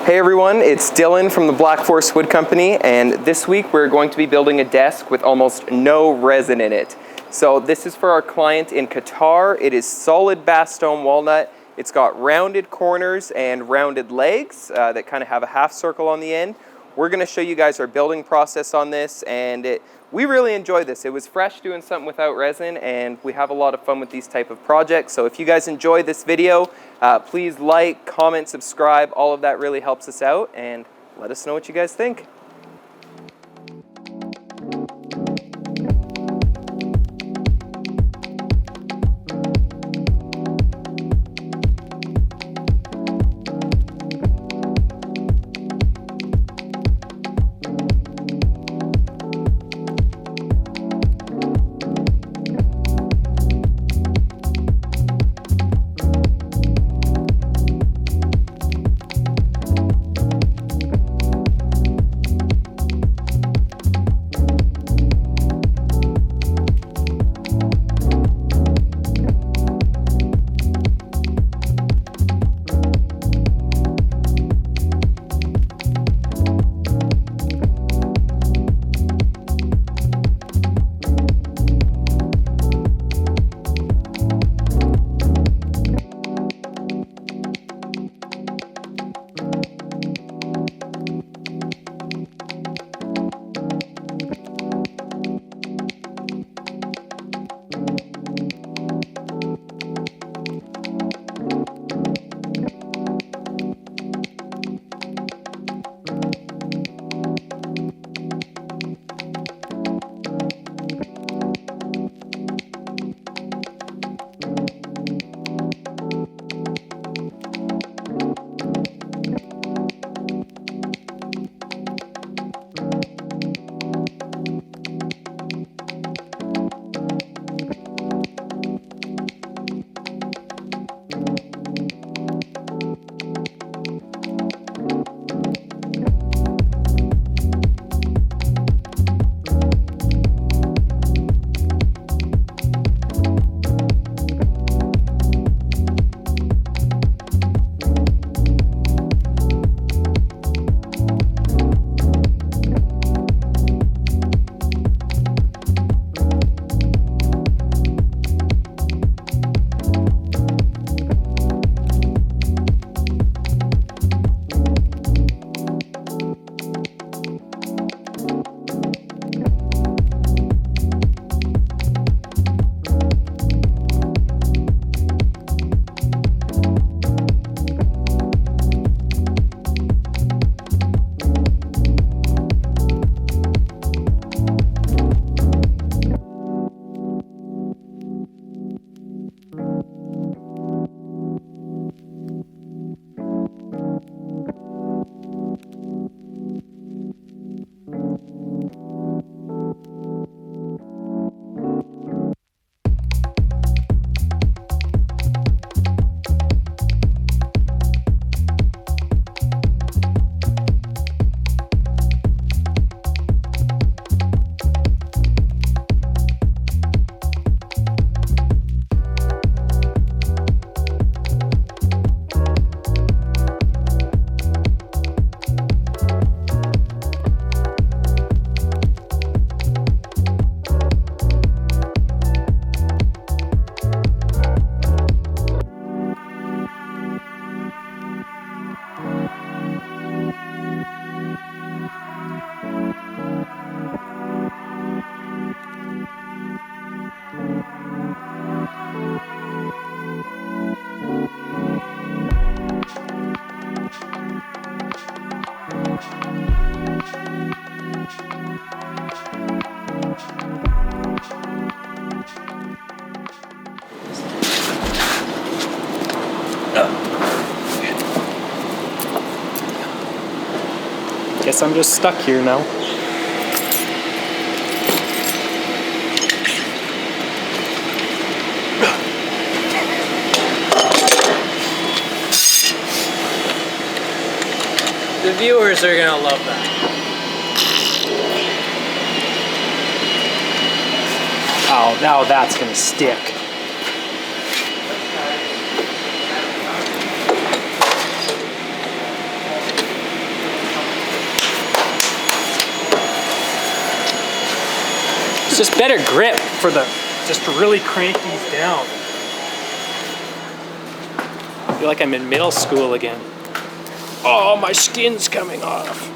Hey everyone, it's Dylan from the Black Forest Wood Company, and this week we're going to be building a desk with almost no resin in it. So this is for our client in Qatar. It is solid Bastogne walnut. It's got rounded corners and rounded legs that kind of have a half circle on the end. We're going to show you guys our building process on this, and we really enjoy this. It was fresh doing something without resin, and we have a lot of fun with these type of projects. So if you guys enjoy this video, please like, comment, subscribe. All of that really helps us out, and let us know what you guys think. Guess I'm just stuck here now. The viewers are gonna love that. Oh, now that's gonna stick. It's just better grip for just to really crank these down. I feel like I'm in middle school again. Oh, my skin's coming off.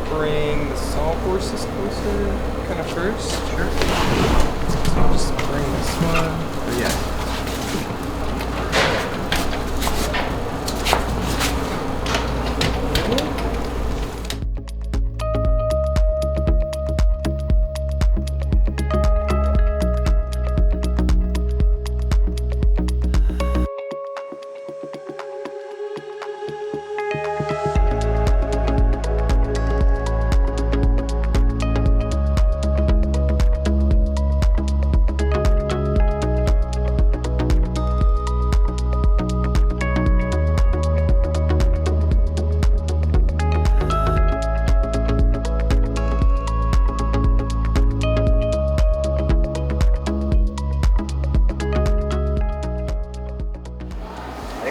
Bring the sawhorses closer, kind of first. Sure. So I'll just bring this one. Or yeah.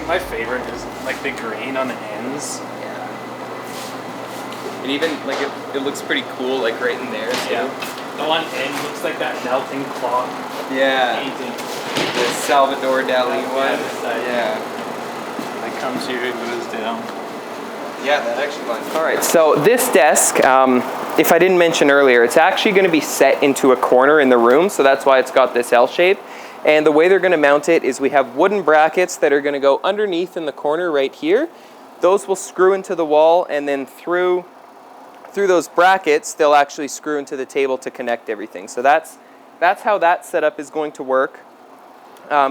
My favorite is like the grain on the ends. Yeah. And even like it looks pretty cool, like right in there too. Yeah. The one end looks like that melting cloth painting. The Salvador Dali one. Yeah. That comes here, it goes down. Yeah, that actually lines. All right, so this desk, if I didn't mention earlier, it's actually going to be set into a corner in the room, so that's why it's got this L shape. And the way they're going to mount it is we have wooden brackets that are going to go underneath in the corner right here. Those will screw into the wall, and then through those brackets, they'll actually screw into the table to connect everything. So that's how that setup is going to work.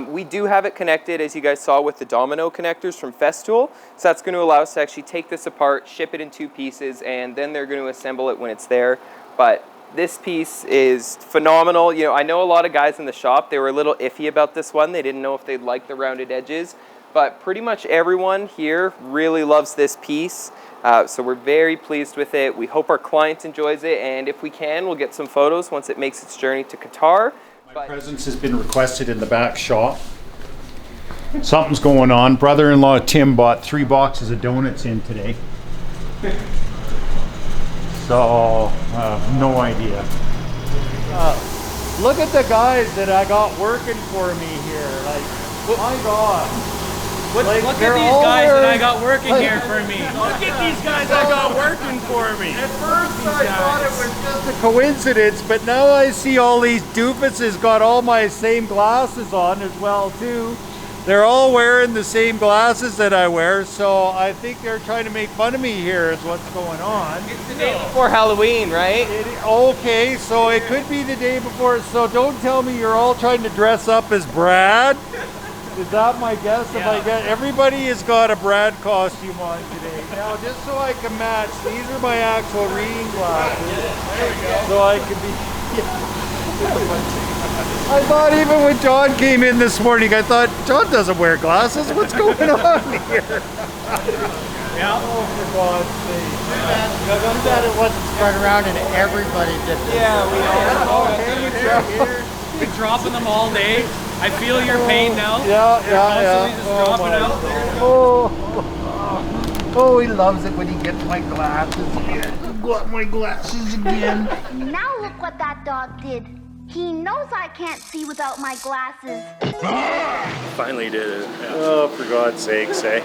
We do have it connected, as you guys saw, with the domino connectors from Festool. So that's going to allow us to actually take this apart, ship it in 2 pieces, and then they're going to assemble it when it's there. But this piece is phenomenal. You know, I know a lot of guys in the shop, they were a little iffy about this one. They didn't know if they'd like the rounded edges, but pretty much everyone here really loves this piece. So we're very pleased with it. We hope our client enjoys it, and if we can, we'll get some photos once it makes its journey to Qatar. My presence has been requested in the back shop. Something's going on. Brother-in-law Tim bought 3 boxes of donuts in today. So, no idea. Look at the guys that I got working for me here. Like, my God. Look at these guys that I got working here for me. Look at these guys I got working for me. At first I thought it was just a coincidence, but now I see all these doofuses got all my same glasses on as well too. They're all wearing the same glasses that I wear, so I think they're trying to make fun of me here is what's going on. It's the day before Halloween, right? Okay, so it could be the day before, so don't tell me you're all trying to dress up as Brad. Is that my guess? Yeah. If I get everybody has got a Brad costume on today. Now, just so I can match, these are my actual reading glasses. There we go. So I could be. I thought even when John came in this morning, I thought John doesn't wear glasses. What's going on here? Yeah. Oh, for God's sake! Too bad it wasn't spread around and everybody did this. Yeah, we all. Been dropping them all day. I feel your pain now. Yeah. Just dropping out. Oh, he loves it when he gets my glasses again. Got my glasses again. Now look what that dog did. He knows I can't see without my glasses. Finally did it. Yeah. Oh, for God's sakes, eh?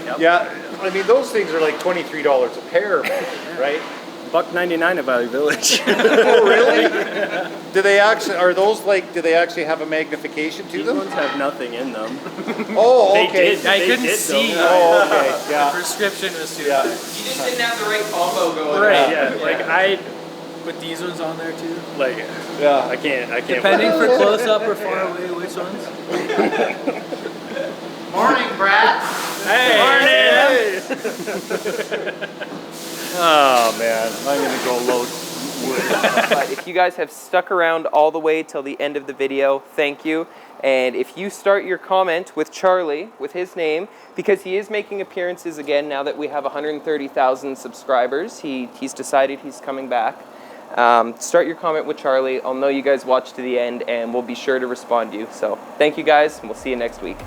Yep. Yeah, I mean, those things are like $23 a pair, right? $1.99 at Valley Village. Oh, really? Do they actually, are those like, do they actually have a magnification to These them? ones have nothing in them. Oh, They okay. did. I They couldn't did, see. though. Oh, okay, The yeah. prescription was too Yeah. high. You just didn't have the right combo going. Right. Yeah. Like I Put these ones on there too. like. Yeah. I can't. Depending for close up or far away, which ones? Morning, Brad. Hey. Oh, man, I'm gonna go load wood. But if you guys have stuck around all the way till the end of the video, thank you. And if you start your comment with Charlie, with his name, because he is making appearances again now that we have 130,000 subscribers, he's decided he's coming back. Start your comment with Charlie. I'll know you guys watched to the end, and we'll be sure to respond to you. So thank you guys, and we'll see you next week.